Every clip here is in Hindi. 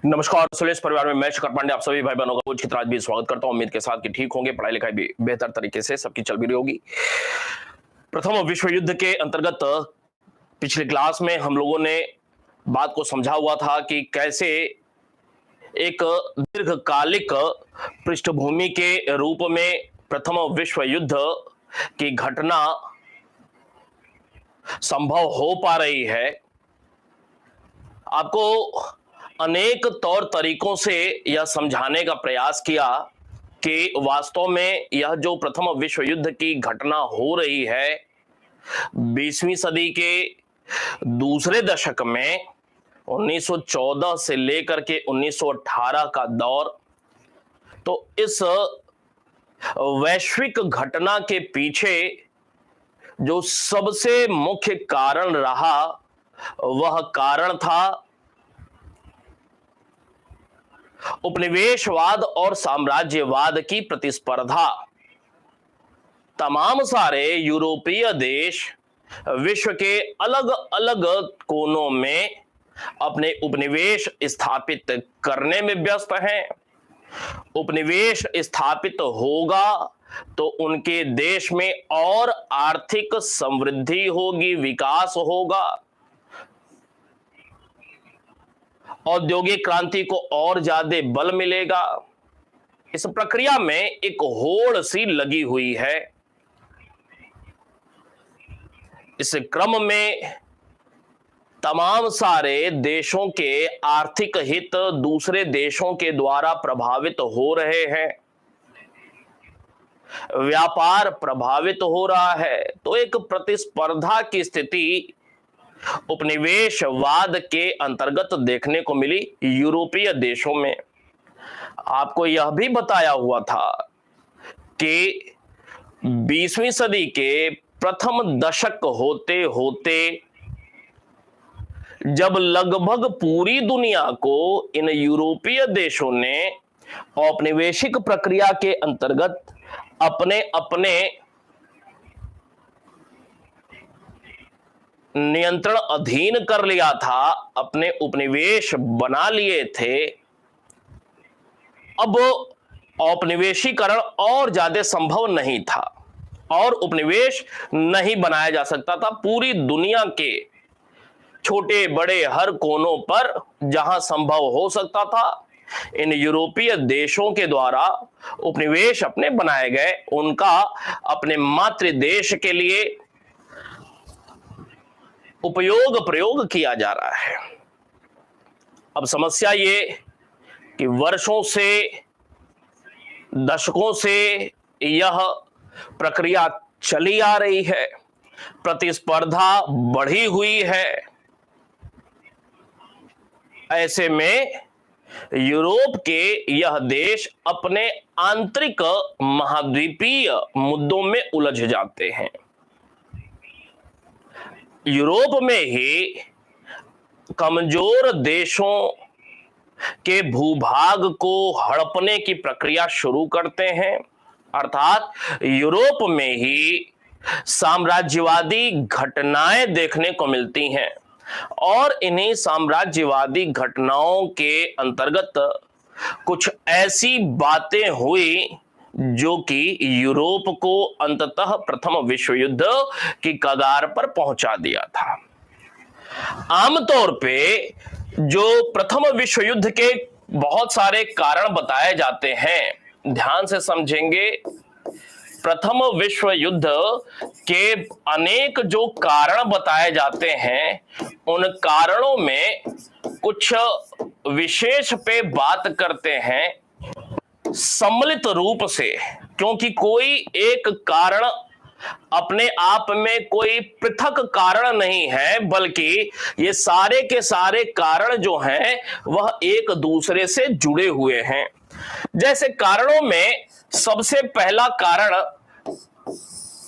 नमस्कार सुलेश परिवार में मैं शेखर पांडे आप सभी भाई बहनों का उचित राज भी स्वागत करता हूं। उम्मीद के साथ कि ठीक होंगे, पढ़ाई लिखाई भी बेहतर तरीके से सबकी चल भी रही होगी। प्रथम विश्व युद्ध के अंतर्गत पिछले क्लास में हम लोगों ने बात को समझा हुआ था कि कैसे एक दीर्घकालिक पृष्ठभूमि के रूप में प्रथम विश्व युद्ध की घटना संभव हो पा रही है। आपको अनेक तौर तरीकों से यह समझाने का प्रयास किया कि वास्तव में यह जो प्रथम विश्व युद्ध की घटना हो रही है 20वीं सदी के दूसरे दशक में 1914 से लेकर के 1918 का दौर, तो इस वैश्विक घटना के पीछे जो सबसे मुख्य कारण रहा वह कारण था उपनिवेशवाद और साम्राज्यवाद की प्रतिस्पर्धा। तमाम सारे यूरोपीय देश विश्व के अलग अलग कोनों में अपने उपनिवेश स्थापित करने में व्यस्त हैं। उपनिवेश स्थापित होगा तो उनके देश में और आर्थिक समृद्धि होगी, विकास होगा, औद्योगिक क्रांति को और ज्यादा बल मिलेगा। इस प्रक्रिया में एक होड़ सी लगी हुई है। इस क्रम में तमाम सारे देशों के आर्थिक हित दूसरे देशों के द्वारा प्रभावित हो रहे हैं, व्यापार प्रभावित हो रहा है। तो एक प्रतिस्पर्धा की स्थिति उपनिवेशवाद के अंतर्गत देखने को मिली यूरोपीय देशों में। आपको यह भी बताया हुआ था कि 20वीं सदी के प्रथम दशक होते होते जब लगभग पूरी दुनिया को इन यूरोपीय देशों ने औपनिवेशिक प्रक्रिया के अंतर्गत अपने अपने नियंत्रण अधीन कर लिया था, अपने उपनिवेश बना लिए थे, अब औपनिवेशीकरण और ज्यादा संभव नहीं था और उपनिवेश नहीं बनाया जा सकता था। पूरी दुनिया के छोटे बड़े हर कोनों पर जहां संभव हो सकता था इन यूरोपीय देशों के द्वारा उपनिवेश अपने बनाए गए, उनका अपने मातृ देश के लिए उपयोग प्रयोग किया जा रहा है। अब समस्या ये कि वर्षों से दशकों से यह प्रक्रिया चली आ रही है, प्रतिस्पर्धा बढ़ी हुई है। ऐसे में यूरोप के यह देश अपने आंतरिक महाद्वीपीय मुद्दों में उलझ जाते हैं। यूरोप में ही कमजोर देशों के भूभाग को हड़पने की प्रक्रिया शुरू करते हैं, अर्थात यूरोप में ही साम्राज्यवादी घटनाएं देखने को मिलती हैं और इन्हीं साम्राज्यवादी घटनाओं के अंतर्गत कुछ ऐसी बातें हुई जो कि यूरोप को अंततः प्रथम विश्व युद्ध की कगार पर पहुंचा दिया था। आमतौर पे जो प्रथम विश्व युद्ध के बहुत सारे कारण बताए जाते हैं, ध्यान से समझेंगे। प्रथम विश्व युद्ध के अनेक जो कारण बताए जाते हैं, उन कारणों में कुछ विशेष पे बात करते हैं सम्मिलित रूप से, क्योंकि कोई एक कारण अपने आप में कोई पृथक कारण नहीं है, बल्कि ये सारे के सारे कारण जो हैं वह एक दूसरे से जुड़े हुए हैं। जैसे कारणों में सबसे पहला कारण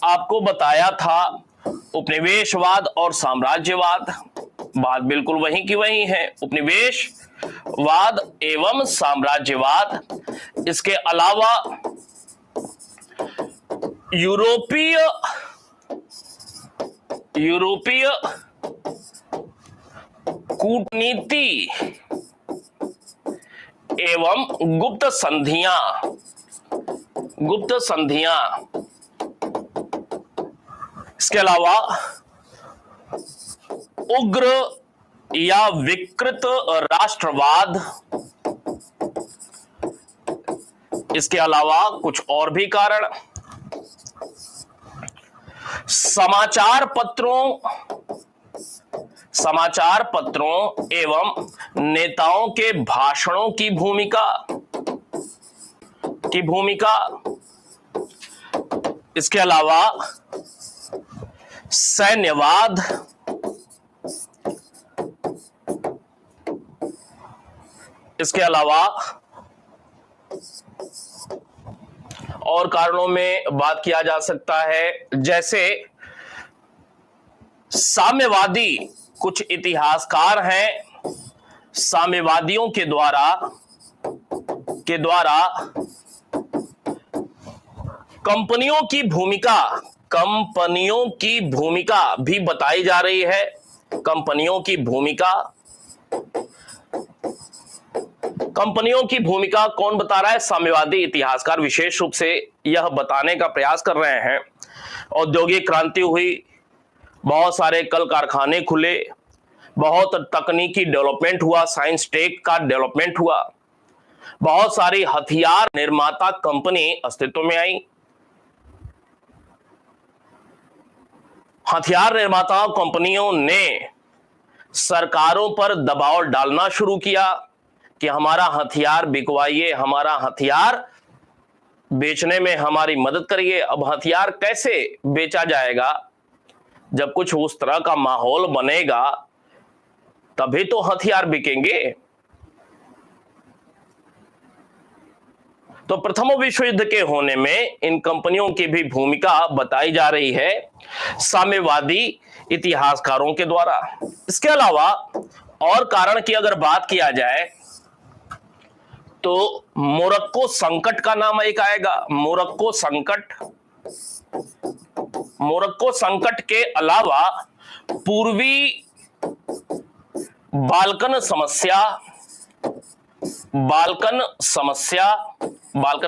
आपको बताया था उपनिवेशवाद और साम्राज्यवाद। बात बिल्कुल वहीं की वहीं है, उपनिवेशवाद एवं साम्राज्यवाद। इसके अलावा यूरोपीय कूटनीति एवं गुप्त संधियां, गुप्त संधियां, इसके अलावा उग्र या विकृत राष्ट्रवाद, इसके अलावा कुछ और भी कारण, समाचार पत्रों एवं नेताओं के भाषणों की भूमिका, इसके अलावा सैन्यवाद, इसके अलावा और कारणों में बात किया जा सकता है, जैसे साम्यवादी, कुछ इतिहासकार हैं, साम्यवादियों के द्वारा कंपनियों की भूमिका भी बताई जा रही है। कंपनियों की भूमिका कौन बता रहा है? साम्यवादी इतिहासकार विशेष रूप से यह बताने का प्रयास कर रहे हैं। औद्योगिक क्रांति हुई, बहुत सारे कल कारखाने खुले, बहुत तकनीकी डेवलपमेंट हुआ, साइंस टेक का डेवलपमेंट हुआ, बहुत सारी हथियार निर्माता कंपनी अस्तित्व में आई। हथियार निर्माता कंपनियों ने सरकारों पर दबाव डालना शुरू किया कि हमारा हथियार बिकवाइए, हमारा हथियार बेचने में हमारी मदद करिए। अब हथियार कैसे बेचा जाएगा? जब कुछ उस तरह का माहौल बनेगा तभी तो हथियार बिकेंगे। तो प्रथम विश्व युद्ध के होने में इन कंपनियों की भी भूमिका बताई जा रही है साम्यवादी इतिहासकारों के द्वारा। इसके अलावा और कारण की अगर बात किया जाए तो मोरक्को संकट का नाम एक आएगा। मोरक्को संकट के अलावा पूर्वी बाल्कन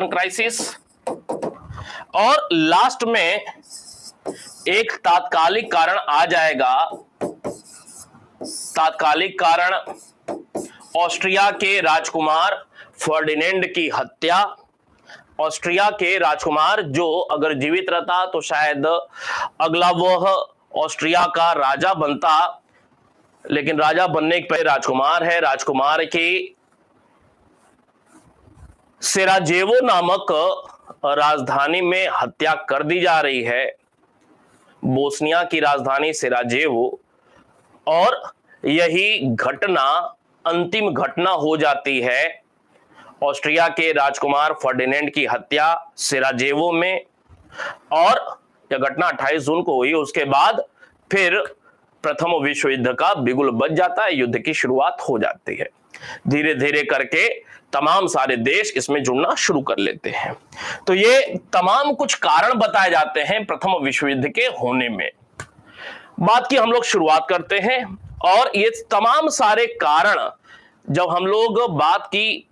क्राइसिस, और लास्ट में एक तात्कालिक कारण आ जाएगा। तात्कालिक कारण ऑस्ट्रिया के राजकुमार फर्डिनेंड की हत्या। ऑस्ट्रिया के राजकुमार जो अगर जीवित रहता तो शायद अगला वह ऑस्ट्रिया का राजा बनता, लेकिन राजा बनने के पहले राजकुमार है। राजकुमार की सेराजेवो नामक राजधानी में हत्या कर दी जा रही है, बोस्निया की राजधानी सेराजेवो, और यही घटना अंतिम घटना हो जाती है। ऑस्ट्रिया के राजकुमार फर्डिनेंड की हत्या सेराजेवो में, और यह घटना 28 जून को हुई। उसके बाद फिर प्रथम विश्व युद्ध का बिगुल बज जाता है, युद्ध की शुरुआत हो जाती है। धीरे धीरे करके तमाम सारे देश इसमें जुड़ना शुरू कर लेते हैं। तो ये तमाम कुछ कारण बताए जाते हैं प्रथम विश्व युद्ध के होने में। बात की हम लोग शुरुआत करते हैं, और ये तमाम सारे कारण जब हम लोग बात की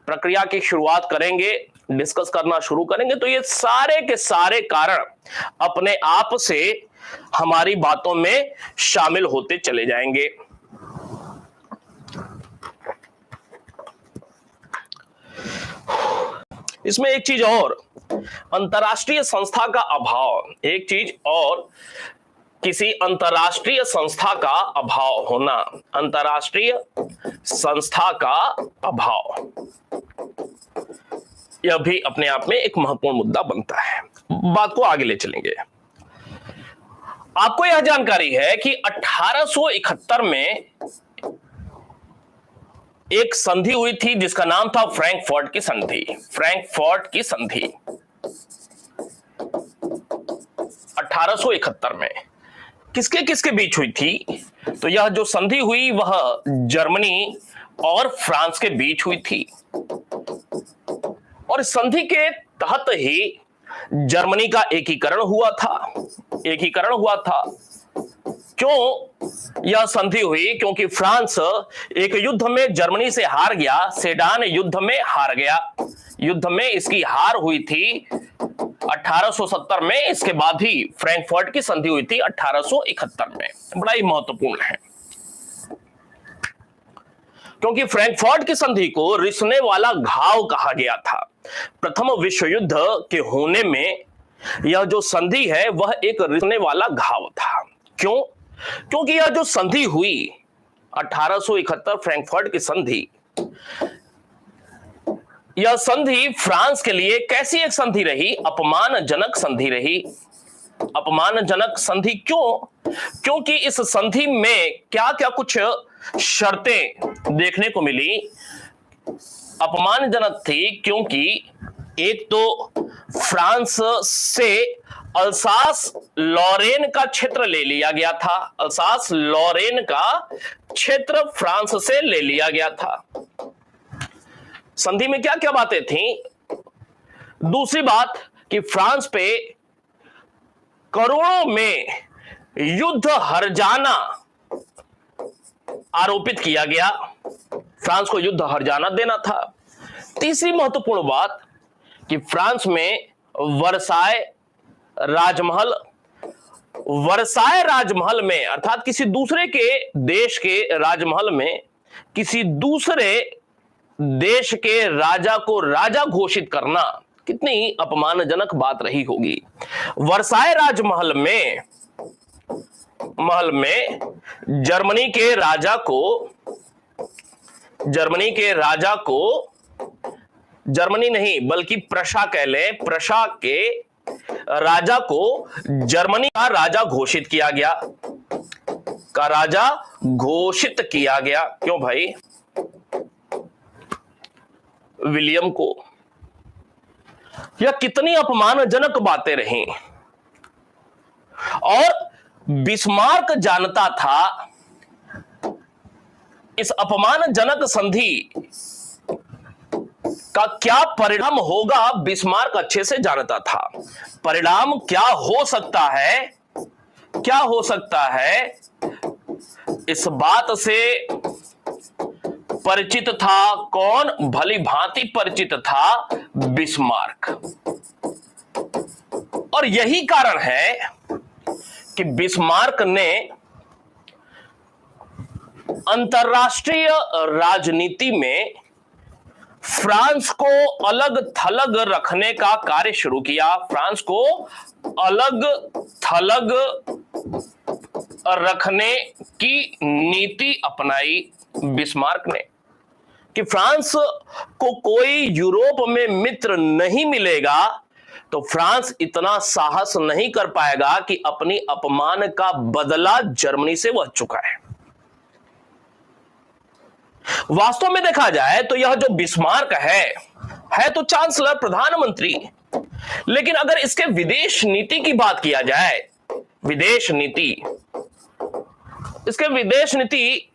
प्रक्रिया की शुरुआत करेंगे, डिस्कस करना शुरू करेंगे, तो ये सारे के सारे कारण अपने आप से हमारी बातों में शामिल होते चले जाएंगे। इसमें एक चीज और, अंतरराष्ट्रीय संस्था का अभाव। एक चीज और, किसी अंतरराष्ट्रीय संस्था का अभाव होना। अंतरराष्ट्रीय संस्था का अभाव, यह भी अपने आप में एक महत्वपूर्ण मुद्दा बनता है। बात को आगे ले चलेंगे। आपको यह जानकारी है कि 1871 में एक संधि हुई थी जिसका नाम था फ्रैंकफर्ट की संधि। फ्रैंकफर्ट की संधि 1871 में किसके किसके बीच हुई थी? तो यह जो संधि हुई वह जर्मनी और फ्रांस के बीच हुई थी, और इस संधि के तहत ही जर्मनी का एकीकरण हुआ था। क्यों यह संधि हुई? क्योंकि फ्रांस एक युद्ध में जर्मनी से हार गया, सेडान युद्ध में हार गया। युद्ध में इसकी हार हुई थी 1870 में, इसके बाद ही फ्रैंकफर्ट की संधि हुई थी 1871 में। बड़ा ही महत्वपूर्ण है, क्योंकि फ्रैंकफर्ट की संधि को रिसने वाला घाव कहा गया था। प्रथम विश्व युद्ध के होने में यह जो संधि है वह एक रिसने वाला घाव था। क्यों? क्योंकि यह जो संधि हुई 1871 फ्रैंकफर्ट की संधि, यह संधि फ्रांस के लिए कैसी एक संधि रही? अपमानजनक संधि रही। अपमानजनक संधि क्यों? क्योंकि इस संधि में क्या क्या कुछ शर्तें देखने को मिली। अपमानजनक थी क्योंकि एक तो फ्रांस से अल्सास लॉरेन का क्षेत्र ले लिया गया था। अल्सास लॉरेन का क्षेत्र फ्रांस से ले लिया गया था। संधि में क्या क्या बातें थीं? दूसरी बात कि फ्रांस पे करोड़ों में युद्ध हर्जाना आरोपित किया गया। फ्रांस को युद्ध हर्जाना देना था। तीसरी महत्वपूर्ण बात कि फ्रांस में वर्साय राजमहल में, अर्थात किसी दूसरे के देश के राजमहल में किसी दूसरे देश के राजा को राजा घोषित करना कितनी अपमानजनक बात रही होगी। वर्साय राजमहल में जर्मनी के राजा को जर्मनी नहीं बल्कि प्रशा कह लें, प्रशा के राजा को जर्मनी का राजा घोषित किया गया। क्यों भाई? विलियम को। यह कितनी अपमानजनक बातें रहीं। और बिस्मार्क जानता था इस अपमानजनक संधि का क्या परिणाम होगा। बिस्मार्क अच्छे से जानता था परिणाम क्या हो सकता है, इस बात से परिचित था। कौन? भली भांति परिचित था बिस्मार्क। और यही कारण है कि बिस्मार्क ने अंतरराष्ट्रीय राजनीति में फ्रांस को अलग थलग रखने का कार्य शुरू किया। फ्रांस को अलग थलग रखने की नीति अपनाई बिस्मार्क ने कि फ्रांस को कोई यूरोप में मित्र नहीं मिलेगा तो फ्रांस इतना साहस नहीं कर पाएगा कि अपनी अपमान का बदला जर्मनी से वह चुका है। वास्तव में देखा जाए तो यह जो बिस्मार्क है तो चांसलर, प्रधानमंत्री, लेकिन अगर इसके विदेश नीति की बात किया जाए, इसके विदेश नीति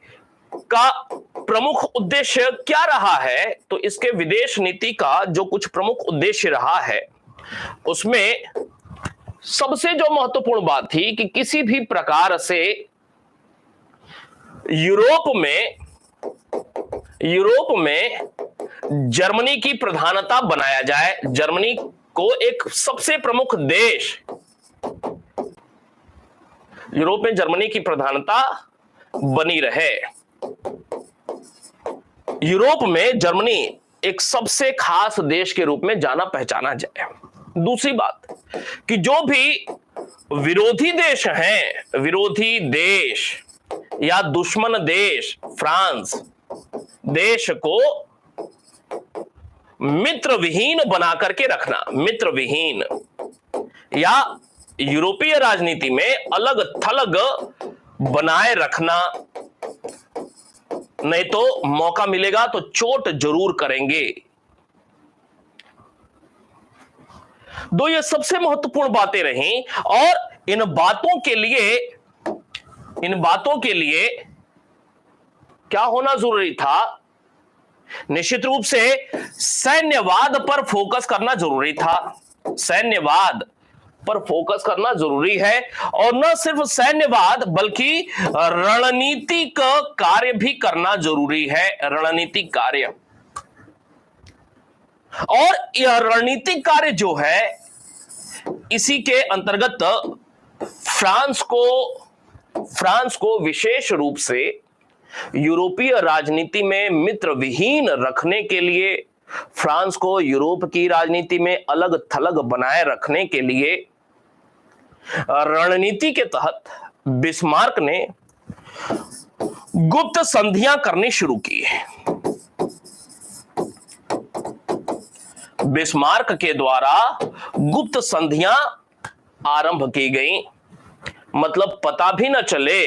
का प्रमुख उद्देश्य क्या रहा है, तो इसके विदेश नीति का जो कुछ प्रमुख उद्देश्य रहा है उसमें सबसे जो महत्वपूर्ण बात थी कि किसी भी प्रकार से यूरोप में जर्मनी की प्रधानता बनाया जाए। जर्मनी को एक सबसे प्रमुख देश, यूरोप में जर्मनी की प्रधानता बनी रहे। यूरोप में जर्मनी एक सबसे खास देश के रूप में जाना पहचाना जाए। दूसरी बात कि जो भी विरोधी देश या दुश्मन देश फ्रांस देश को मित्रविहीन बना करके रखना, मित्रविहीन या यूरोपीय राजनीति में अलग थलग बनाए रखना, नहीं तो मौका मिलेगा तो चोट जरूर करेंगे। दो ये सबसे महत्वपूर्ण बातें रहीं और इन बातों के लिए क्या होना जरूरी था? निश्चित रूप से सैन्यवाद पर फोकस करना जरूरी था। सैन्यवाद पर फोकस करना जरूरी है, और न सिर्फ सैन्यवाद बल्कि रणनीतिक कार्य भी करना जरूरी है। रणनीतिक कार्य, और यह रणनीतिक कार्य जो है, इसी के अंतर्गत फ्रांस को विशेष रूप से यूरोपीय राजनीति में मित्र विहीन रखने के लिए, फ्रांस को यूरोप की राजनीति में अलग थलग बनाए रखने के लिए रणनीति के तहत बिस्मार्क ने गुप्त संधियां करनी शुरू की। बिस्मार्क के द्वारा गुप्त संधियां आरंभ की गई, मतलब पता भी न चले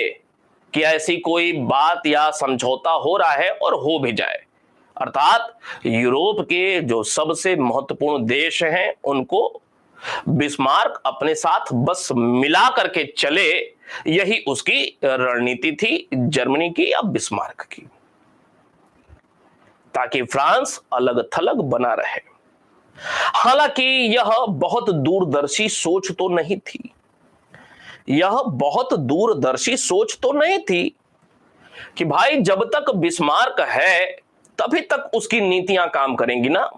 कि ऐसी कोई बात या समझौता हो रहा है, और हो भी जाए। अर्थात यूरोप के जो सबसे महत्वपूर्ण देश हैं उनको बिस्मार्क अपने साथ बस मिला करके चले, यही उसकी रणनीति थी जर्मनी की या बिस्मार्क की, ताकि फ्रांस अलग थलग बना रहे। हालांकि यह बहुत दूरदर्शी सोच तो नहीं थी, यह बहुत दूरदर्शी सोच तो नहीं थी कि भाई जब तक बिस्मार्क है तभी तक उसकी नीतियां काम करेंगी ना,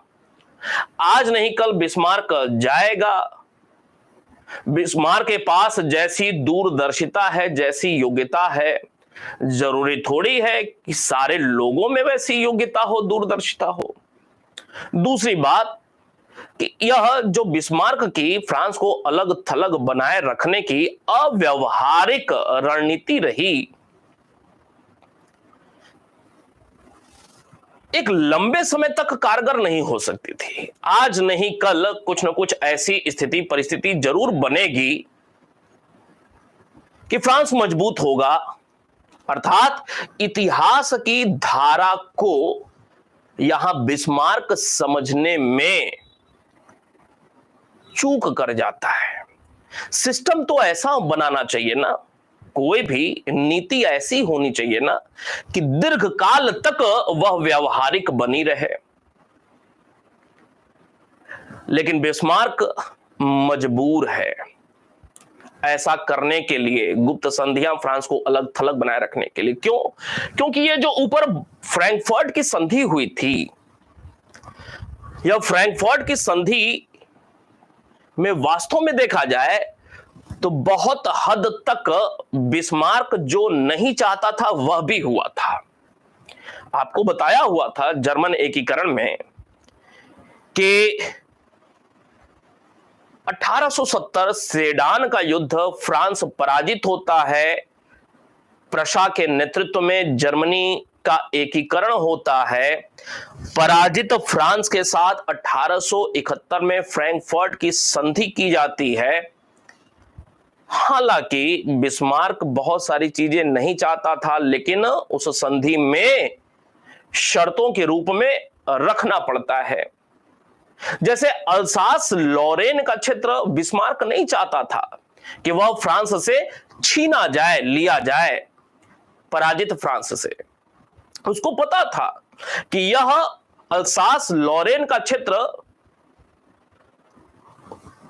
आज नहीं कल बिस्मार्क जाएगा। बिस्मार्क के पास जैसी दूरदर्शिता है, जैसी योग्यता है, जरूरी थोड़ी है कि सारे लोगों में वैसी योग्यता हो, दूरदर्शिता हो। दूसरी बात कि यह जो बिस्मार्क की फ्रांस को अलग थलग बनाए रखने की अव्यावहारिक रणनीति रही, एक लंबे समय तक कारगर नहीं हो सकती थी। आज नहीं कल कुछ न कुछ ऐसी स्थिति परिस्थिति जरूर बनेगी कि फ्रांस मजबूत होगा, अर्थात इतिहास की धारा को यहां बिस्मार्क समझने में चूक कर जाता है। सिस्टम तो ऐसा बनाना चाहिए ना, कोई भी नीति ऐसी होनी चाहिए ना कि दीर्घकाल तक वह व्यावहारिक बनी रहे। लेकिन बिस्मार्क मजबूर है ऐसा करने के लिए, गुप्त संधियां फ्रांस को अलग थलग बनाए रखने के लिए। क्यों? क्योंकि ये जो ऊपर फ्रैंकफर्ट की संधि हुई थी, यह फ्रैंकफर्ट की संधि में वास्तव में देखा जाए तो बहुत हद तक बिस्मार्क जो नहीं चाहता था वह भी हुआ था। आपको बताया हुआ था जर्मन एकीकरण में कि 1870 सेडान का युद्ध, फ्रांस पराजित होता है, प्रशा के नेतृत्व में जर्मनी का एकीकरण होता है। पराजित फ्रांस के साथ 1871 में फ्रैंकफर्ट की संधि की जाती है। हालांकि बिस्मार्क बहुत सारी चीजें नहीं चाहता था, लेकिन उस संधि में शर्तों के रूप में रखना पड़ता है। जैसे अल्सास लॉरेन का क्षेत्र बिस्मार्क नहीं चाहता था कि वह फ्रांस से छीना जाए, लिया जाए पराजित फ्रांस से। उसको पता था कि यह अल्सास लॉरेन का क्षेत्र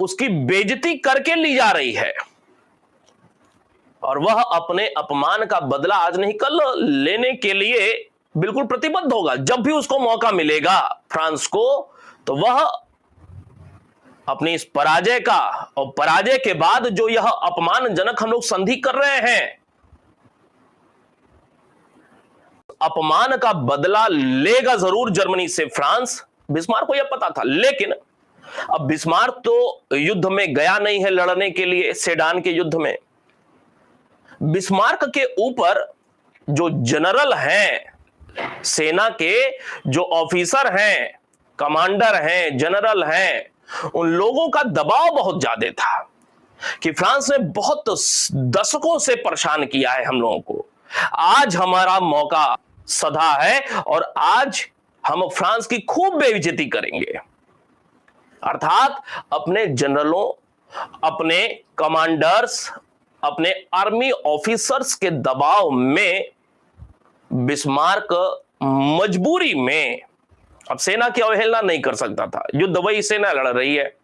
उसकी बेइज्जती करके ली जा रही है, और वह अपने अपमान का बदला आज नहीं कल लेने के लिए बिल्कुल प्रतिबद्ध होगा। जब भी उसको मौका मिलेगा फ्रांस को, तो वह अपनी इस पराजय का, और पराजय के बाद जो यह अपमानजनक हम लोग संधि कर रहे हैं, अपमान का बदला लेगा जरूर जर्मनी से फ्रांस। बिस्मार्क को यह पता था। लेकिन अब बिस्मार्क तो युद्ध में गया नहीं है लड़ने के लिए, सेडान के युद्ध में। बिस्मार्क के ऊपर जो जनरल हैं, सेना के जो ऑफिसर हैं, कमांडर हैं, जनरल हैं, उन लोगों का दबाव बहुत ज्यादा था कि फ्रांस ने बहुत दशकों से परेशान किया है हम लोगों को, आज हमारा मौका सधा है और आज हम फ्रांस की खूब बेइज्जती करेंगे। अर्थात अपने जनरलों, अपने कमांडर्स, अपने आर्मी ऑफिसर्स के दबाव में बिस्मार्क मजबूरी में, अब सेना की अवहेलना नहीं कर सकता था, युद्ध वही सेना लड़ रही है,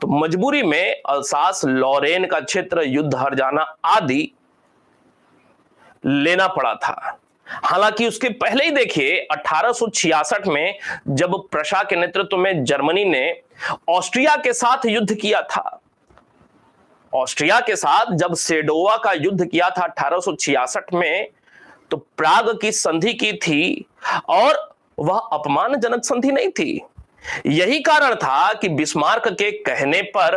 तो मजबूरी में अल्सास लॉरेन का क्षेत्र, युद्ध हर्जाना आदि लेना पड़ा था। हालांकि उसके पहले ही देखिए 1866 में जब प्रशा के नेतृत्व में जर्मनी ने ऑस्ट्रिया के साथ युद्ध किया था, ऑस्ट्रिया के साथ जब सेडोवा का युद्ध किया था 1866 में, तो प्राग की संधि की थी और वह अपमानजनक संधि नहीं थी। यही कारण था कि बिस्मार्क के कहने पर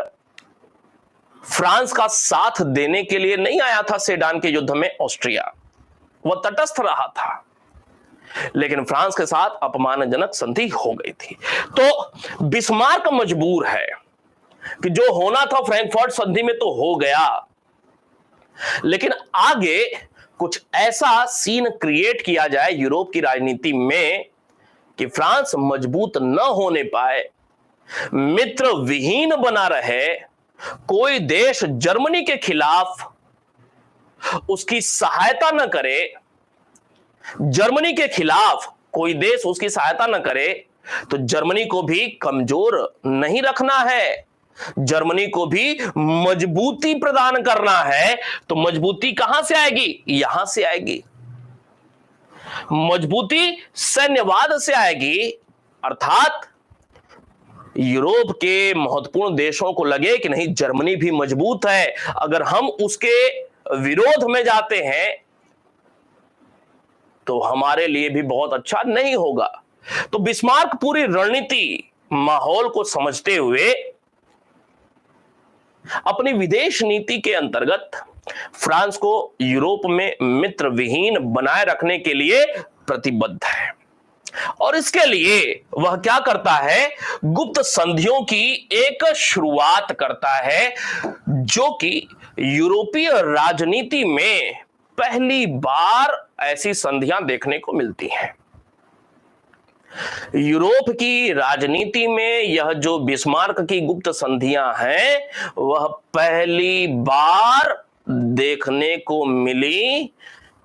फ्रांस का साथ देने के लिए नहीं आया था सेडान के युद्ध में ऑस्ट्रिया, वह तटस्थ रहा था, लेकिन फ्रांस के साथ अपमानजनक संधि हो गई थी। तो बिस्मार्क मजबूर है कि जो होना था फ्रैंकफर्ट संधि में तो हो गया, लेकिन आगे कुछ ऐसा सीन क्रिएट किया जाए यूरोप की राजनीति में कि फ्रांस मजबूत न होने पाए, मित्र विहीन बना रहे, कोई देश जर्मनी के खिलाफ उसकी सहायता न करे, जर्मनी के खिलाफ कोई देश उसकी सहायता न करे, तो जर्मनी को भी कमजोर नहीं रखना है, जर्मनी को भी मजबूती प्रदान करना है। तो मजबूती कहां से आएगी? यहां से आएगी, मजबूती सैन्यवाद से आएगी। अर्थात यूरोप के महत्वपूर्ण देशों को लगे कि नहीं, जर्मनी भी मजबूत है, अगर हम उसके विरोध में जाते हैं तो हमारे लिए भी बहुत अच्छा नहीं होगा। तो बिस्मार्क पूरी रणनीति माहौल को समझते हुए अपनी विदेश नीति के अंतर्गत फ्रांस को यूरोप में मित्र विहीन बनाए रखने के लिए प्रतिबद्ध है, और इसके लिए वह क्या करता है? गुप्त संधियों की एक शुरुआत करता है, जो कि यूरोपीय राजनीति में पहली बार ऐसी संधियां देखने को मिलती हैं। यूरोप की राजनीति में यह जो बिस्मार्क की गुप्त संधियां हैं, वह पहली बार देखने को मिली,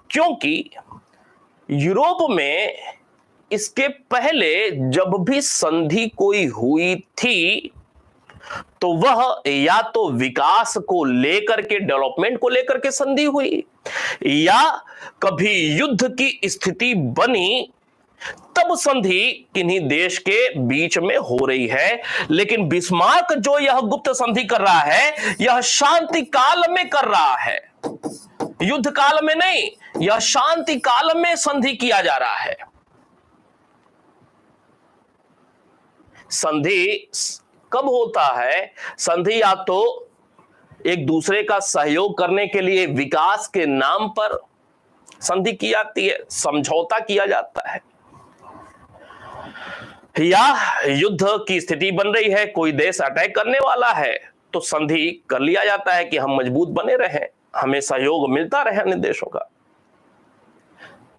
क्योंकि यूरोप में इसके पहले जब भी संधि कोई हुई थी तो वह या तो विकास को लेकर के, डेवलपमेंट को लेकर के संधि हुई, या कभी युद्ध की स्थिति बनी तब संधि किन्हीं देश के बीच में हो रही है। लेकिन बिस्मार्क जो यह गुप्त संधि कर रहा है, यह शांति काल में कर रहा है, युद्ध काल में नहीं, यह शांति काल में संधि किया जा रहा है। संधि कब होता है? संधि या तो एक दूसरे का सहयोग करने के लिए विकास के नाम पर संधि की जाती है, समझौता किया जाता है, या युद्ध की स्थिति बन रही है, कोई देश अटैक करने वाला है तो संधि कर लिया जाता है कि हम मजबूत बने रहें, हमें सहयोग मिलता रहे अन्य देशों का।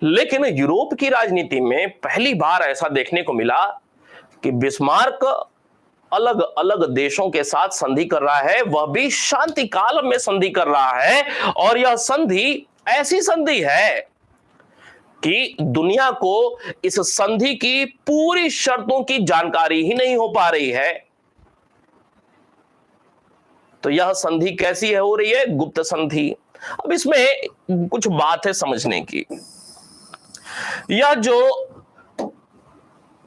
लेकिन यूरोप की राजनीति में पहली बार ऐसा देखने को मिला कि बिस्मार्क अलग अलग देशों के साथ संधि कर रहा है, वह भी शांति काल में संधि कर रहा है, और यह संधि ऐसी संधि है कि दुनिया को इस संधि की पूरी शर्तों की जानकारी ही नहीं हो पा रही है। तो यह संधि कैसी है, हो रही है? गुप्त संधि। अब इसमें कुछ बात है समझने की। यह जो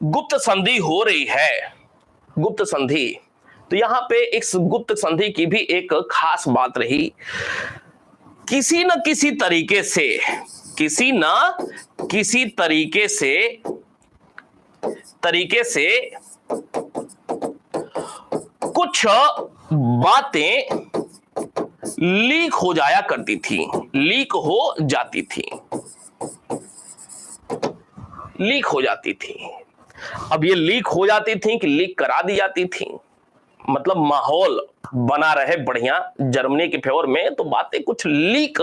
गुप्त संधि हो रही है, गुप्त संधि, तो यहां पे इस गुप्त संधि की भी एक खास बात रही, किसी न किसी तरीके से, किसी न किसी तरीके से कुछ बातें लीक हो जाया करती थी, लीक हो जाती थी, लीक हो जाती थी। अब ये लीक हो जाती थी कि लीक करा दी जाती थी, मतलब माहौल बना रहे बढ़िया जर्मनी के फेवर में, तो बातें कुछ लीक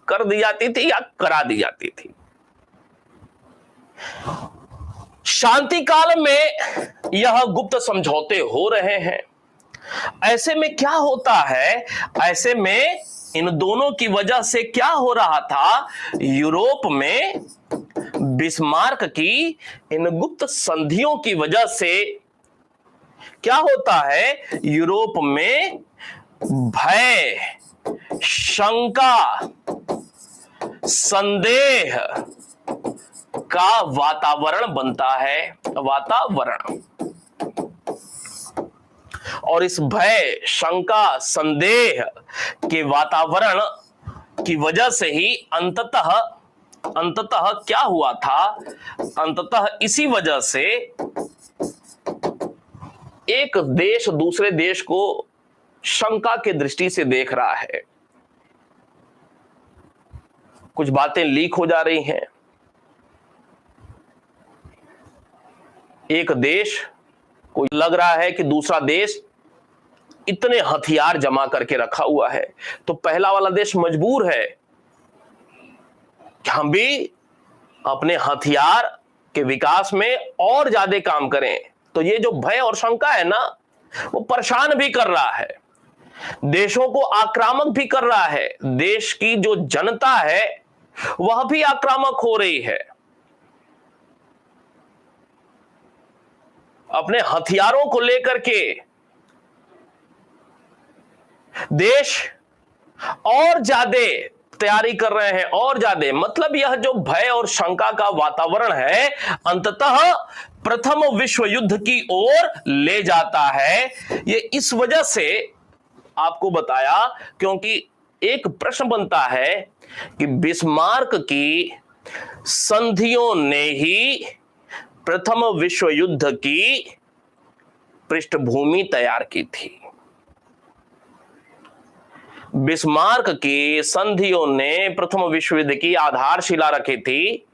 कर दी जाती थी या करा दी जाती थी। शांति काल में यह गुप्त समझौते हो रहे हैं। ऐसे में क्या होता है? ऐसे में इन दोनों की वजह से क्या हो रहा था? यूरोप में बिस्मार्क की इन गुप्त संधियों की वजह से क्या होता है? यूरोप में भय, शंका, संदेह का वातावरण बनता है, वातावरण। और इस भय, शंका, संदेह के वातावरण की वजह से ही अंततः क्या हुआ था? अंततः इसी वजह से एक देश दूसरे देश को शंका के दृष्टि से देख रहा है। कुछ बातें लीक हो जा रही हैं। एक देश को लग रहा है कि दूसरा देश इतने हथियार जमा करके रखा हुआ है, तो पहला वाला देश मजबूर है कि हम भी अपने हथियार के विकास में और ज्यादा काम करें। तो ये जो भय और शंका है ना, वो परेशान भी कर रहा है, देशों को आक्रामक भी कर रहा है। देश की जो जनता है वह भी आक्रामक हो रही है। अपने हथियारों को लेकर के देश और ज्यादा तैयारी कर रहे हैं, और ज्यादा। मतलब यह जो भय और शंका का वातावरण है, अंततः प्रथम विश्व युद्ध की ओर ले जाता है। ये इस वजह से आपको बताया क्योंकि एक प्रश्न बनता है कि बिस्मार्क की संधियों ने ही प्रथम विश्व युद्ध की पृष्ठभूमि तैयार की थी। बिस्मार्क की संधियों ने प्रथम विश्व युद्ध की आधारशिला रखी थी।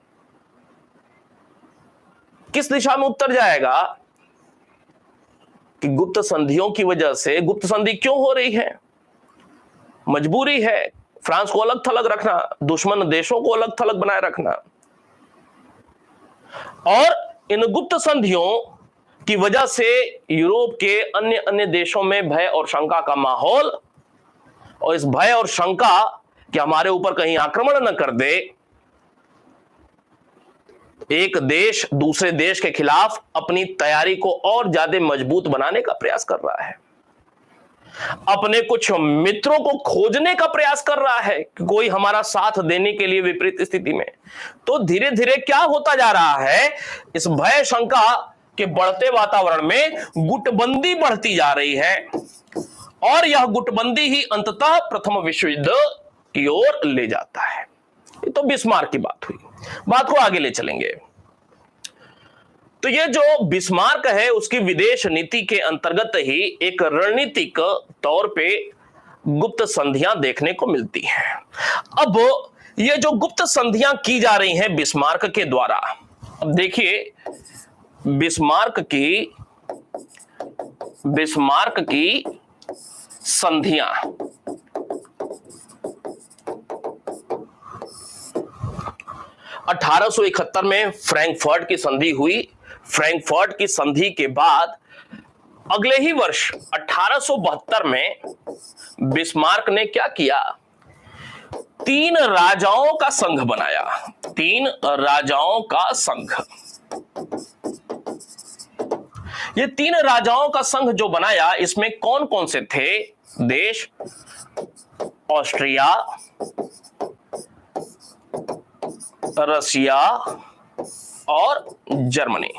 किस दिशा में उत्तर जाएगा कि गुप्त संधियों की वजह से। गुप्त संधि क्यों हो रही है? मजबूरी है फ्रांस को अलग थलग रखना, दुश्मन देशों को अलग थलग बनाए रखना। और इन गुप्त संधियों की वजह से यूरोप के अन्य अन्य देशों में भय और शंका का माहौल, और इस भय और शंका कि हमारे ऊपर कहीं आक्रमण न कर दे, एक देश दूसरे देश के खिलाफ अपनी तैयारी को और ज्यादा मजबूत बनाने का प्रयास कर रहा है। अपने कुछ मित्रों को खोजने का प्रयास कर रहा है कि कोई हमारा साथ देने के लिए विपरीत स्थिति में। तो धीरे धीरे क्या होता जा रहा है? इस भय शंका के बढ़ते वातावरण में गुटबंदी बढ़ती जा रही है, और यह गुटबंदी ही अंततः प्रथम विश्व युद्ध की ओर ले जाता है। ये तो बिस्मार्क की बात हुई। बात को आगे ले चलेंगे। तो ये जो बिस्मार्क है उसकी विदेश नीति के अंतर्गत ही एक रणनीतिक तौर पे गुप्त संधियां देखने को मिलती हैं। अब ये जो गुप्त संधियां की जा रही हैं बिस्मार्क के द्वारा, अब देखिए बिस्मार्क की संधियां 1871 में फ्रैंकफर्ट की संधि हुई। फ्रैंकफर्ट की संधि के बाद अगले ही वर्ष 1872 में बिस्मार्क ने क्या किया? 3 राजाओं का संघ बनाया। 3 राजाओं का संघ। ये 3 राजाओं का संघ जो बनाया, इसमें कौन कौन से थे देश? ऑस्ट्रिया, रसिया और जर्मनी।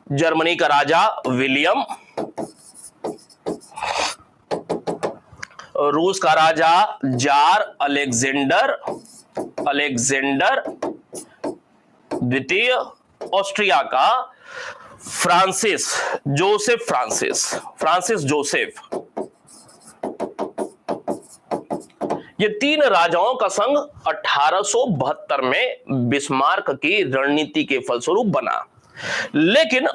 जर्मनी का राजा विलियम, रूस का राजा जार अलेक्जेंडर द्वितीय, ऑस्ट्रिया का फ्रांसिस जोसेफ। ये 3 राजाओं का संघ 1872 में बिस्मार्क की रणनीति के फलस्वरूप बना। लेकिन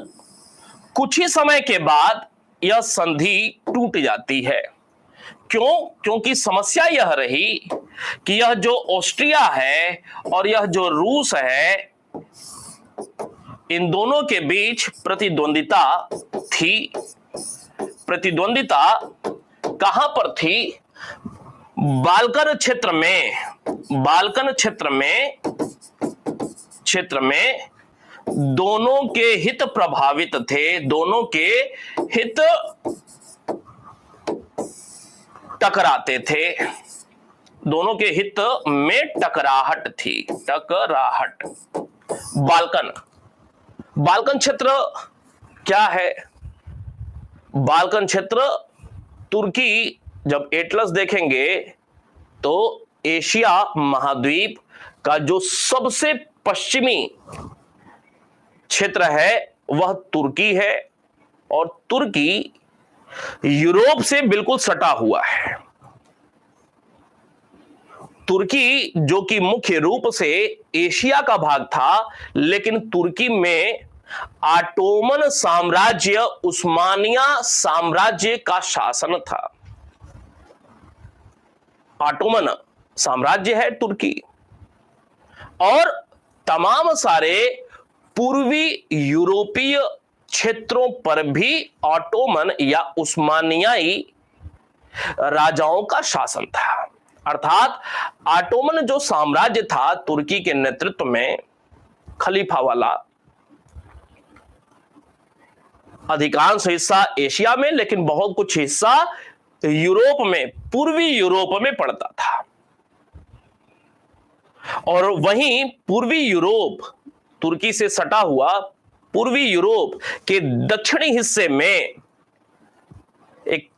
कुछ ही समय के बाद यह संधि टूट जाती है। क्यों? क्योंकि समस्या यह रही कि यह जो ऑस्ट्रिया है और यह जो रूस है, इन दोनों के बीच प्रतिद्वंदिता थी। प्रतिद्वंदिता कहां पर थी? बाल्कन क्षेत्र में दोनों के हित प्रभावित थे, दोनों के हित टकराते थे, दोनों के हित में टकराहट थी, टकराहट। बाल्कन, बाल्कन क्षेत्र क्या है? बाल्कन क्षेत्र तुर्की, जब एटलस देखेंगे तो एशिया महाद्वीप का जो सबसे पश्चिमी क्षेत्र है वह तुर्की है, और तुर्की यूरोप से बिल्कुल सटा हुआ है। तुर्की जो कि मुख्य रूप से एशिया का भाग था, लेकिन तुर्की में ऑटोमन साम्राज्य, उस्मानिया साम्राज्य का शासन था। ऑटोमन साम्राज्य है तुर्की, और तमाम सारे पूर्वी यूरोपीय क्षेत्रों पर भी ऑटोमन या उस्मानियाई राजाओं का शासन था। अर्थात ऑटोमन जो साम्राज्य था तुर्की के नेतृत्व में, खलीफा वाला, अधिकांश हिस्सा एशिया में, लेकिन बहुत कुछ हिस्सा यूरोप में, पूर्वी यूरोप में पड़ता था। और वहीं पूर्वी यूरोप, तुर्की से सटा हुआ पूर्वी यूरोप के दक्षिणी हिस्से में एक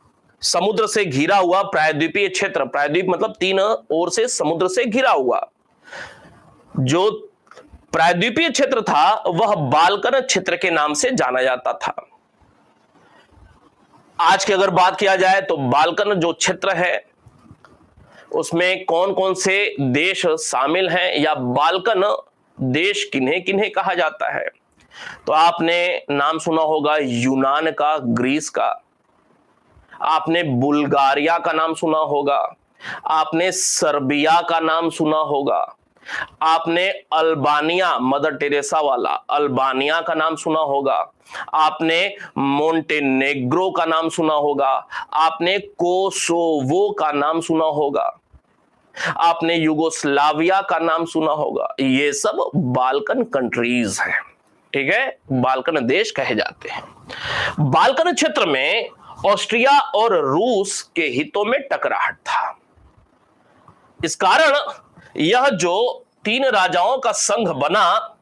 समुद्र से घिरा हुआ प्रायद्वीपीय क्षेत्र, प्रायद्वीप मतलब तीन ओर से समुद्र से घिरा हुआ जो प्रायद्वीपीय क्षेत्र था, वह बाल्कन क्षेत्र के नाम से जाना जाता था। आज की अगर बात किया जाए तो बाल्कन जो क्षेत्र है उसमें कौन कौन से देश शामिल हैं, या बाल्कन देश किन्हें किन्हें कहा जाता है, तो आपने नाम सुना होगा यूनान का, ग्रीस का, आपने बुल्गारिया का नाम सुना होगा, आपने सर्बिया का नाम सुना होगा, आपने अल्बानिया, मदर टेरेसा वाला अल्बानिया का नाम सुना होगा, आपने मोंटेनेग्रो का नाम सुना होगा, आपने कोसोवो का नाम सुना होगा, आपने युगोस्लाविया का नाम सुना होगा। ये सब बाल्कन कंट्रीज हैं, ठीक है, बाल्कन देश कहे जाते हैं। बाल्कन क्षेत्र में ऑस्ट्रिया और रूस के हितों में टकराहट था। इस कारण यह जो तीन राजाओं का संघ बना,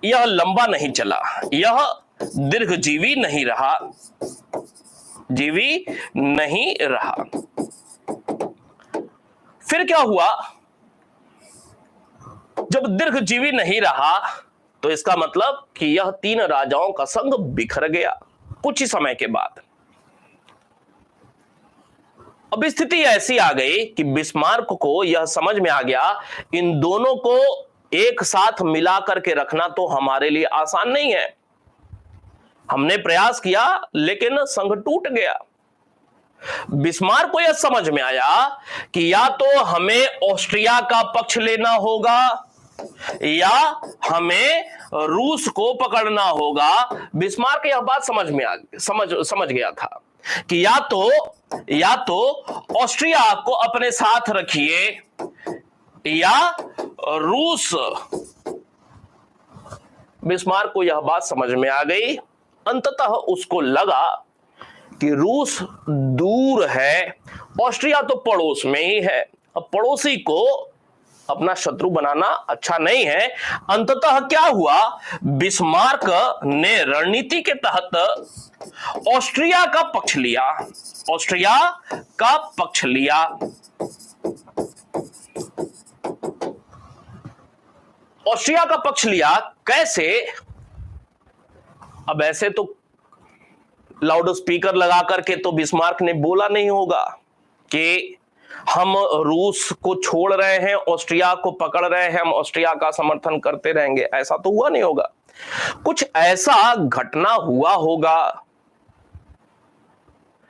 यह लंबा नहीं चला, यह दीर्घजीवी नहीं रहा, जीवी नहीं रहा। फिर क्या हुआ? जब दीर्घजीवी नहीं रहा तो इसका मतलब कि यह तीन राजाओं का संघ बिखर गया कुछ ही समय के बाद। अब स्थिति ऐसी आ गई कि बिस्मार्क को यह समझ में आ गया, इन दोनों को एक साथ मिला करके रखना तो हमारे लिए आसान नहीं है। हमने प्रयास किया लेकिन संघ टूट गया। बिस्मार्क को यह समझ में आया कि या तो हमें ऑस्ट्रिया का पक्ष लेना होगा या हमें रूस को पकड़ना होगा। बिस्मार्क यह बात समझ गया था कि या तो ऑस्ट्रिया को अपने साथ रखिए या रूस। बिस्मार्क को यह बात समझ में आ गई। अंततः उसको लगा कि रूस दूर है, ऑस्ट्रिया तो पड़ोस में ही है, अब पड़ोसी को अपना शत्रु बनाना अच्छा नहीं है। अंततः क्या हुआ? बिस्मार्क ने रणनीति के तहत ऑस्ट्रिया का पक्ष लिया, ऑस्ट्रिया का पक्ष लिया। ऑस्ट्रिया का पक्ष लिया कैसे? अब ऐसे तो लाउड स्पीकर लगा करके तो बिस्मार्क ने बोला नहीं होगा कि हम रूस को छोड़ रहे हैं, ऑस्ट्रिया को पकड़ रहे हैं, हम ऑस्ट्रिया का समर्थन करते रहेंगे। ऐसा तो हुआ नहीं होगा। कुछ ऐसा घटना हुआ होगा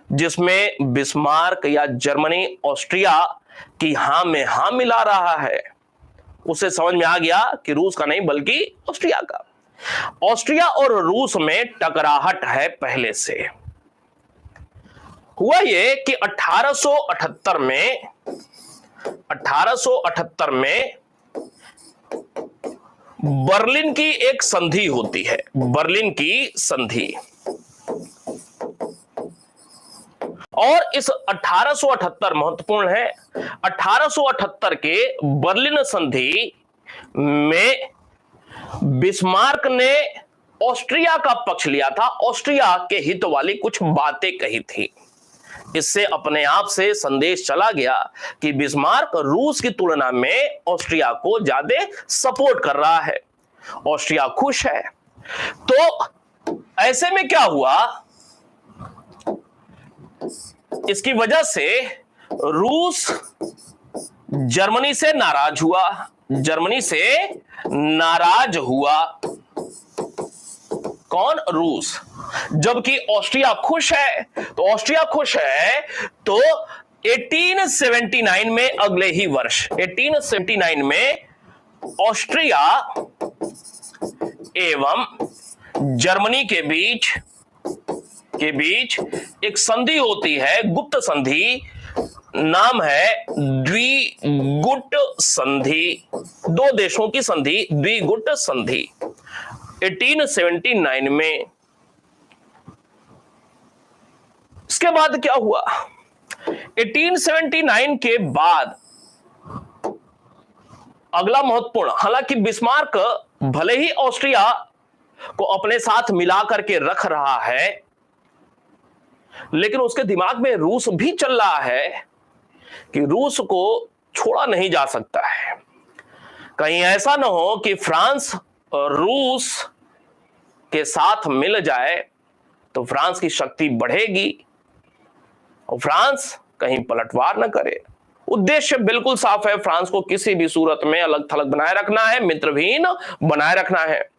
जिसमें बिस्मार्क या जर्मनी ऑस्ट्रिया की हां में हां मिला रहा है। उसे समझ में आ गया कि रूस का नहीं बल्कि ऑस्ट्रिया का। ऑस्ट्रिया और रूस में टकराहट है पहले से। हुआ यह कि 1878 में बर्लिन की एक संधि होती है, बर्लिन की संधि। और इस 1878 महत्वपूर्ण है, 1878 के बर्लिन संधि में बिस्मार्क ने ऑस्ट्रिया का पक्ष लिया था, ऑस्ट्रिया के हित वाली कुछ बातें कही थी। इससे अपने आप से संदेश चला गया कि बिस्मार्क रूस की तुलना में ऑस्ट्रिया को ज्यादा सपोर्ट कर रहा है, ऑस्ट्रिया खुश है। तो ऐसे में क्या हुआ, इसकी वजह से रूस जर्मनी से नाराज हुआ, जर्मनी से नाराज हुआ। कौन? रूस। जबकि ऑस्ट्रिया खुश है, तो ऑस्ट्रिया खुश है तो 1879 में, अगले ही वर्ष 1879 में ऑस्ट्रिया एवं जर्मनी के बीच एक संधि होती है, गुप्त संधि, नाम है द्विगुट संधि। दो देशों की संधि, द्विगुट संधि, 1879 में। इसके बाद क्या हुआ, 1879 के बाद अगला महत्वपूर्ण, हालांकि बिस्मार्क भले ही ऑस्ट्रिया को अपने साथ मिला करके रख रहा है, लेकिन उसके दिमाग में रूस भी चल रहा है कि रूस को छोड़ा नहीं जा सकता है। कहीं ऐसा ना हो कि फ्रांस रूस के साथ मिल जाए तो फ्रांस की शक्ति बढ़ेगी और फ्रांस कहीं पलटवार न करे। उद्देश्य बिल्कुल साफ है, फ्रांस को किसी भी सूरत में अलग थलग बनाए रखना है, मित्रहीन बनाए रखना है।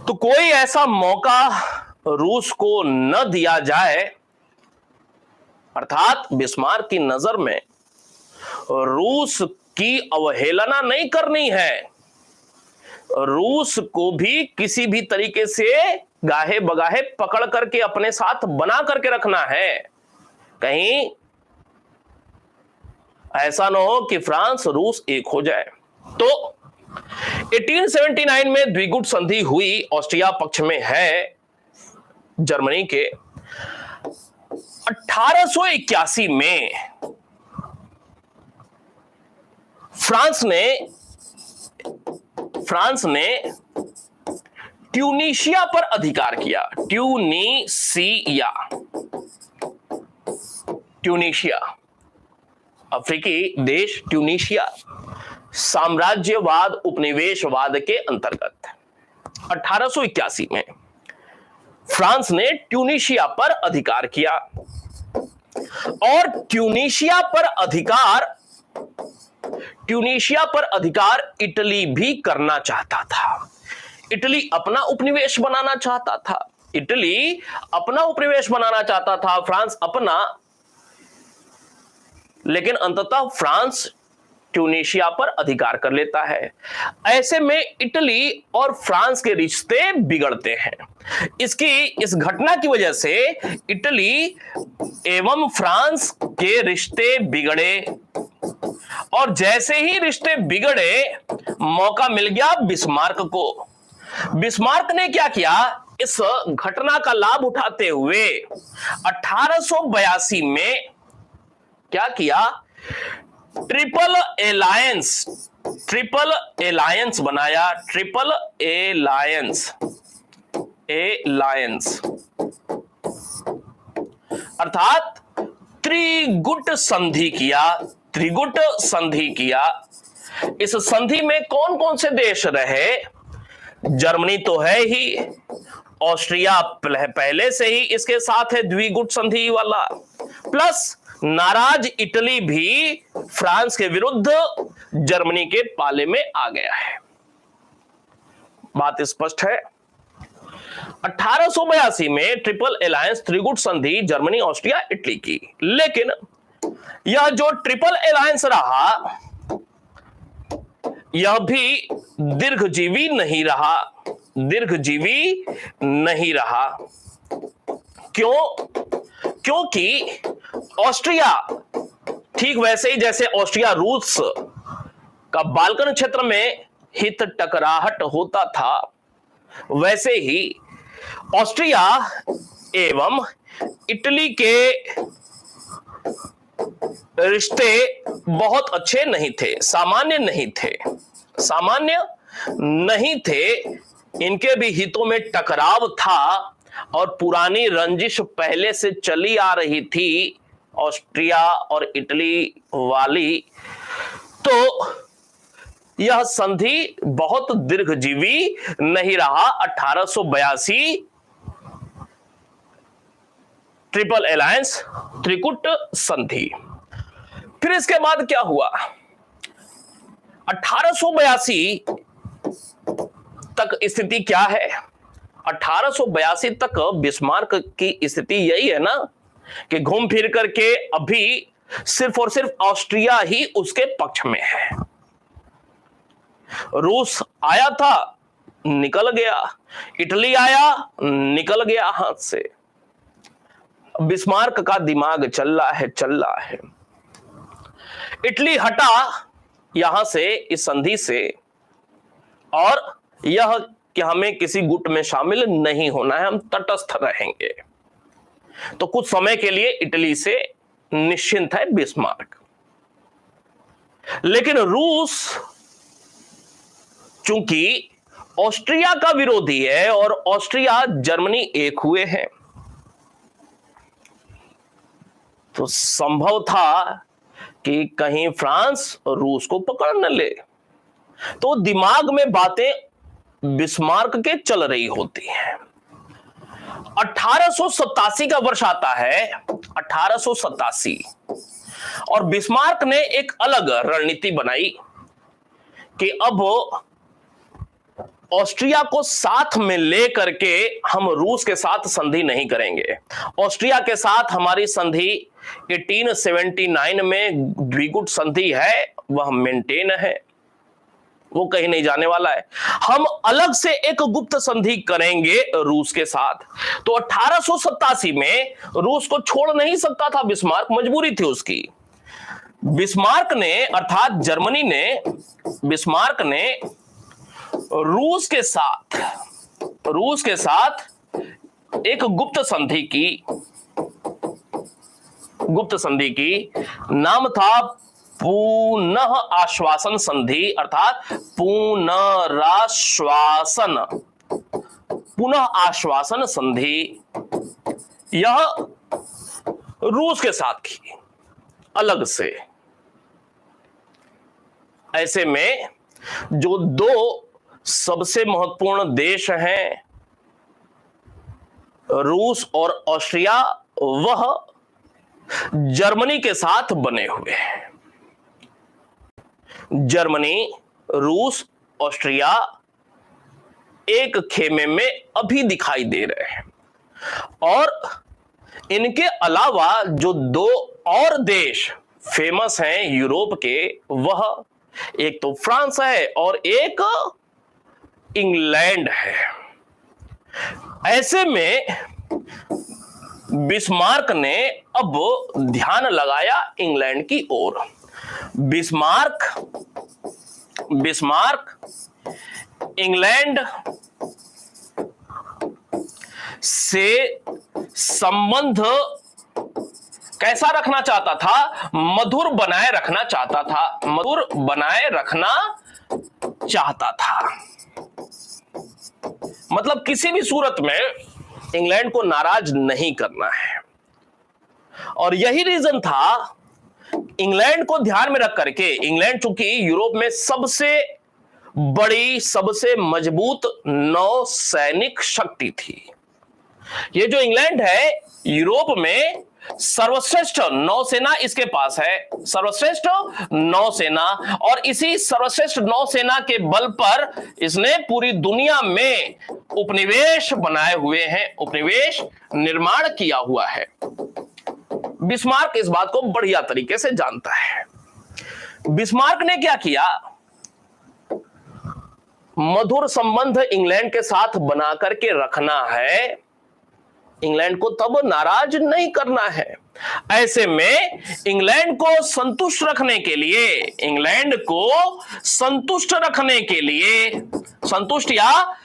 तो कोई ऐसा मौका रूस को न दिया जाए, अर्थात बिस्मार्क की नजर में रूस की अवहेलना नहीं करनी है, रूस को भी किसी भी तरीके से गाहे बगाहे पकड़ करके अपने साथ बना करके रखना है। कहीं ऐसा ना हो कि फ्रांस रूस एक हो जाए। तो 1879 में द्विगुट संधि हुई, ऑस्ट्रिया पक्ष में है जर्मनी के। 1881 में फ्रांस ने ट्यूनीशिया पर अधिकार किया। ट्यूनीशिया अफ्रीकी देश, ट्यूनीशिया साम्राज्यवाद उपनिवेशवाद के अंतर्गत 1881 में फ्रांस ने ट्यूनीशिया पर अधिकार किया। और ट्यूनीशिया पर अधिकार इटली भी करना चाहता था। इटली अपना उपनिवेश बनाना चाहता था, फ्रांस अपना। लेकिन अंततः फ्रांस ट्यूनीशिया पर अधिकार कर लेता है। ऐसे में इटली और फ्रांस के रिश्ते बिगड़ते हैं। इस घटना की वजह से इटली एवं फ्रांस के रिश्ते बिगड़े, और जैसे ही रिश्ते बिगड़े मौका मिल गया बिस्मार्क को। बिस्मार्क ने क्या किया, इस घटना का लाभ उठाते हुए 1882 में क्या किया, ट्रिपल एलायंस बनाया। ट्रिपल एलायंस अर्थात त्रिगुट संधि किया। इस संधि में कौन कौन से देश रहे? जर्मनी तो है ही, ऑस्ट्रिया पहले से ही इसके साथ है द्विगुट संधि वाला, प्लस नाराज इटली भी फ्रांस के विरुद्ध जर्मनी के पाले में आ गया है। बात स्पष्ट है। 1882 में ट्रिपल एलायंस, त्रिगुट संधि, जर्मनी, ऑस्ट्रिया, इटली की। लेकिन यह जो ट्रिपल एलायंस रहा, यह भी दीर्घजीवी नहीं रहा। क्यों? क्योंकि ऑस्ट्रिया, ठीक वैसे ही जैसे ऑस्ट्रिया रूस का बाल्कन क्षेत्र में हित टकराहट होता था, वैसे ही ऑस्ट्रिया एवं इटली के रिश्ते बहुत अच्छे नहीं थे, सामान्य नहीं थे, सामान्य नहीं थे। इनके भी हितों में टकराव था और पुरानी रंजिश पहले से चली आ रही थी ऑस्ट्रिया और इटली वाली। तो यह संधि बहुत दीर्घजीवी नहीं रहा। 1882 ट्रिपल अलायंस, त्रिकुट संधि। फिर इसके बाद क्या हुआ? 1882 तक स्थिति क्या है? 1882 तक बिस्मार्क की स्थिति यही है ना कि घूम फिर करके अभी सिर्फ और सिर्फ ऑस्ट्रिया ही उसके पक्ष में है। रूस आया था, निकल गया, इटली आया, निकल गया हाथ से। बिस्मार्क का दिमाग चल रहा है। इटली हटा यहां से, इस संधि से, और यह कि हमें किसी गुट में शामिल नहीं होना है, हम तटस्थ रहेंगे। तो कुछ समय के लिए इटली से निश्चिंत है बिस्मार्क। लेकिन रूस चूंकि ऑस्ट्रिया का विरोधी है और ऑस्ट्रिया जर्मनी एक हुए हैं, तो संभव था कि कहीं फ्रांस रूस को पकड़ न ले। तो दिमाग में बातें बिस्मार्क के चल रही होती हैं। 1887 का वर्ष आता है, 1887, और बिस्मार्क ने एक अलग रणनीति बनाई कि अब ऑस्ट्रिया को साथ में लेकर के हम रूस के साथ संधि नहीं करेंगे। ऑस्ट्रिया के साथ हमारी संधि 1879 में द्विगुट संधि है, वह मेंटेन है, वो कहीं नहीं जाने वाला है। हम अलग से एक गुप्त संधि करेंगे रूस के साथ। तो 1887 में रूस को छोड़ नहीं सकता था बिस्मार्क, मजबूरी थी उसकी। बिस्मार्क ने, अर्थात जर्मनी ने, बिस्मार्क ने रूस के साथ एक गुप्त संधि की, नाम था पुनः आश्वासन संधि, अर्थात पुनः आश्वासन संधि। यह रूस के साथ की अलग से। ऐसे में जो दो सबसे महत्वपूर्ण देश हैं, रूस और ऑस्ट्रिया, वह जर्मनी के साथ बने हुए हैं। जर्मनी, रूस, ऑस्ट्रिया एक खेमे में अभी दिखाई दे रहे हैं। और इनके अलावा जो दो और देश फेमस हैं यूरोप के, वह एक तो फ्रांस है और एक इंग्लैंड है। ऐसे में बिस्मार्क ने अब ध्यान लगाया इंग्लैंड की ओर। बिस्मार्क इंग्लैंड से संबंध कैसा रखना चाहता था? मधुर बनाए रखना चाहता था। मतलब किसी भी सूरत में इंग्लैंड को नाराज नहीं करना है। और यही रीजन था इंग्लैंड को ध्यान में रख करके। इंग्लैंड चूंकि यूरोप में सबसे बड़ी, सबसे मजबूत नौसैनिक शक्ति थी। ये जो इंग्लैंड है, यूरोप में सर्वश्रेष्ठ नौसेना इसके पास है, सर्वश्रेष्ठ नौसेना। और इसी सर्वश्रेष्ठ नौसेना के बल पर इसने पूरी दुनिया में उपनिवेश बनाए हुए हैं, उपनिवेश निर्माण किया हुआ है। बिस्मार्क इस बात को बढ़िया तरीके से जानता है। बिस्मार्क ने क्या किया? मधुर संबंध इंग्लैंड के साथ बना करके रखना है, इंग्लैंड को तब नाराज नहीं करना है। ऐसे में इंग्लैंड को संतुष्ट रखने के लिए, इंग्लैंड को संतुष्ट रखने के लिए, संतुष्ट या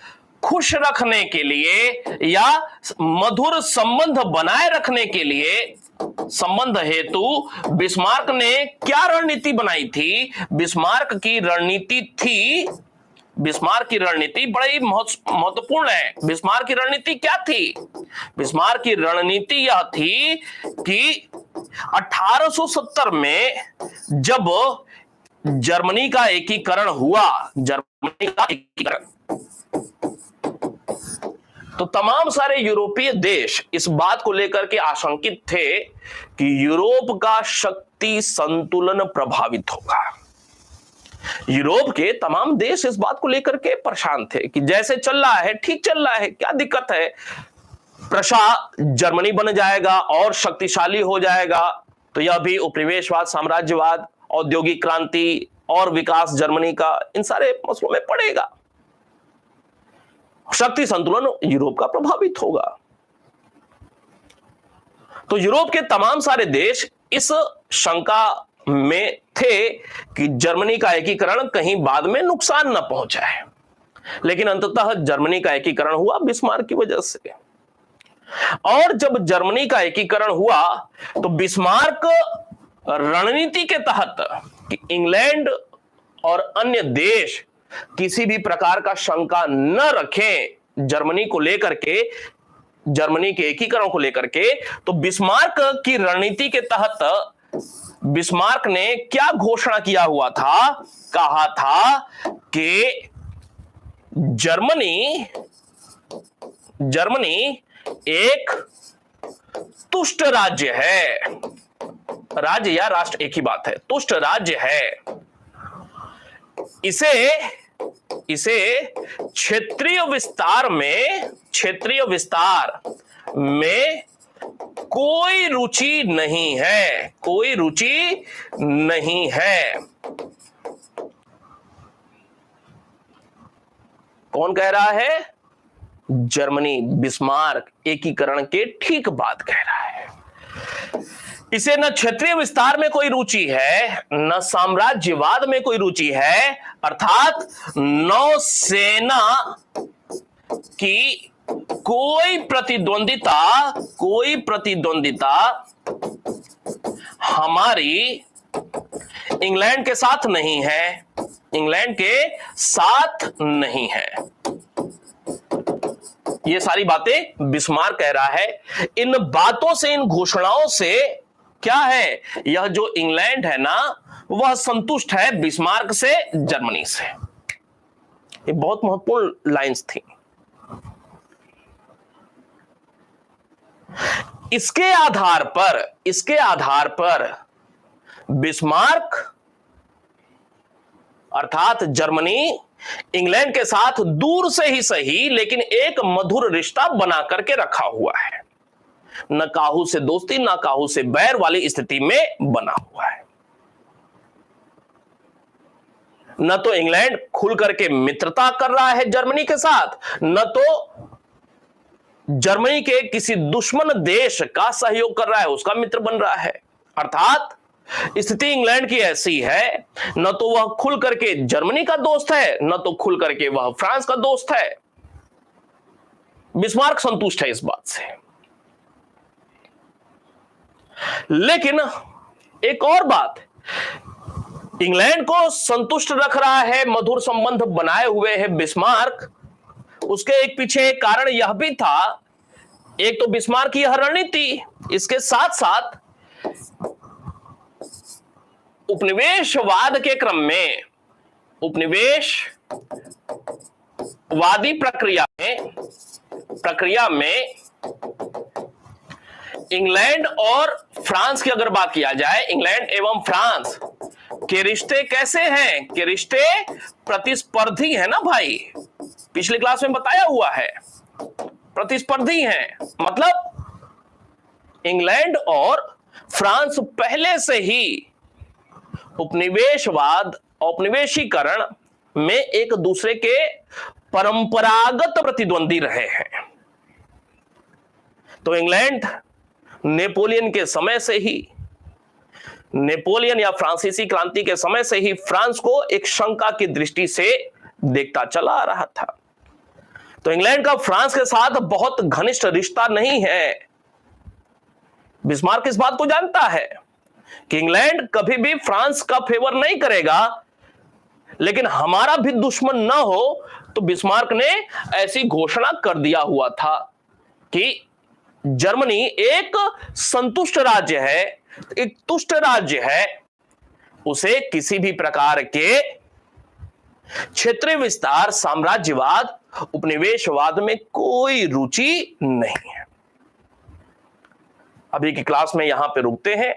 खुश रखने के लिए या मधुर संबंध बनाए रखने के लिए, संबंध हेतु बिस्मार्क ने क्या रणनीति बनाई थी? बिस्मार्क की रणनीति थी, बिस्मार्क की रणनीति बड़ी महत्वपूर्ण है। बिस्मार्क की रणनीति क्या थी? बिस्मार्क की रणनीति यह थी कि 1870 में जब जर्मनी का एकीकरण हुआ, जर्मनी का एकीकरण, तो तमाम सारे यूरोपीय देश इस बात को लेकर के आशंकित थे कि यूरोप का शक्ति संतुलन प्रभावित होगा। यूरोप के तमाम देश इस बात को लेकर के परेशान थे कि जैसे चल रहा है ठीक चल रहा है, क्या दिक्कत है, प्रशा जर्मनी बन जाएगा और शक्तिशाली हो जाएगा, तो यह भी उपनिवेशवाद, साम्राज्यवाद, औद्योगिक क्रांति और विकास जर्मनी का इन सारे मसलों में पड़ेगा, शक्ति संतुलन यूरोप का प्रभावित होगा। तो यूरोप के तमाम सारे देश इस शंका में थे कि जर्मनी का एकीकरण कहीं बाद में नुकसान न पहुंचाए, लेकिन अंततः जर्मनी का एकीकरण हुआ बिस्मार्क की वजह से। और जब जर्मनी का एकीकरण हुआ तो बिस्मार्क रणनीति के तहत कि इंग्लैंड और अन्य देश किसी भी प्रकार का शंका न रखें जर्मनी को लेकर के, जर्मनी के एकीकरण को लेकर के, तो बिस्मार्क की रणनीति के तहत बिस्मार्क ने क्या घोषणा किया हुआ था? कहा था कि जर्मनी एक तुष्ट राज्य है, राज्य या राष्ट्र एक ही बात है, तुष्ट राज्य है, इसे क्षेत्रीय विस्तार में कोई रुचि नहीं है, कोई रुचि नहीं है। कौन कह रहा है? जर्मनी, बिस्मार्क एकीकरण के ठीक बाद कह रहा है। इसे न क्षेत्रीय विस्तार में कोई रुचि है, न साम्राज्यवाद में कोई रुचि है, अर्थात नौसेना की कोई प्रतिद्वंदिता हमारी इंग्लैंड के साथ नहीं है, इंग्लैंड के साथ नहीं है। ये सारी बातें बिस्मार्क कह रहा है। इन बातों से, इन घोषणाओं से क्या है, यह जो इंग्लैंड है ना, वह संतुष्ट है बिस्मार्क से, जर्मनी से। ये बहुत महत्वपूर्ण लाइंस थी। इसके आधार पर बिस्मार्क अर्थात जर्मनी इंग्लैंड के साथ दूर से ही सही लेकिन एक मधुर रिश्ता बना करके रखा हुआ है, न काहू से दोस्ती न काहू से बैर वाली स्थिति में बना हुआ है। न तो इंग्लैंड खुल करके मित्रता कर रहा है जर्मनी के साथ, न तो जर्मनी के किसी दुश्मन देश का सहयोग कर रहा है, उसका मित्र बन रहा है। अर्थात स्थिति इंग्लैंड की ऐसी है, न तो वह खुल करके जर्मनी का दोस्त है, न तो खुल करके वह फ्रांस का दोस्त है। बिस्मार्क संतुष्ट है इस बात से। लेकिन एक और बात, इंग्लैंड को संतुष्ट रख रहा है, मधुर संबंध बनाए हुए है बिस्मार्क। उसके एक पीछे एक कारण यह भी था, एक तो बिस्मार्क की यह रणनीति, इसके साथ साथ उपनिवेशवाद के क्रम में, उपनिवेशवादी प्रक्रिया में इंग्लैंड और फ्रांस की अगर बात किया जाए, इंग्लैंड एवं फ्रांस के रिश्ते कैसे हैं? के रिश्ते प्रतिस्पर्धी है ना भाई, पिछले क्लास में बताया हुआ है, प्रतिस्पर्धी हैं। मतलब इंग्लैंड और फ्रांस पहले से ही उपनिवेशवाद, औपनिवेशीकरण में एक दूसरे के परंपरागत प्रतिद्वंदी रहे हैं। तो इंग्लैंड नेपोलियन के समय से ही, नेपोलियन या फ्रांसीसी क्रांति के समय से ही फ्रांस को एक शंका की दृष्टि से देखता चला आ रहा था। तो इंग्लैंड का फ्रांस के साथ बहुत घनिष्ठ रिश्ता नहीं है। बिस्मार्क इस बात को जानता है कि इंग्लैंड कभी भी फ्रांस का फेवर नहीं करेगा, लेकिन हमारा भी दुश्मन ना हो, तो बिस्मार्क ने ऐसी घोषणा कर दिया हुआ था कि जर्मनी एक संतुष्ट राज्य है, एक तुष्ट राज्य है, उसे किसी भी प्रकार के क्षेत्रीय विस्तार, साम्राज्यवाद, उपनिवेशवाद में कोई रुचि नहीं है। अभी की क्लास में यहां पे रुकते हैं,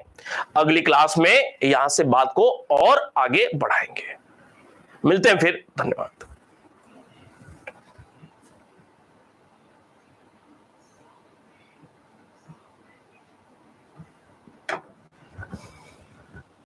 अगली क्लास में यहां से बात को और आगे बढ़ाएंगे। मिलते हैं फिर, धन्यवाद।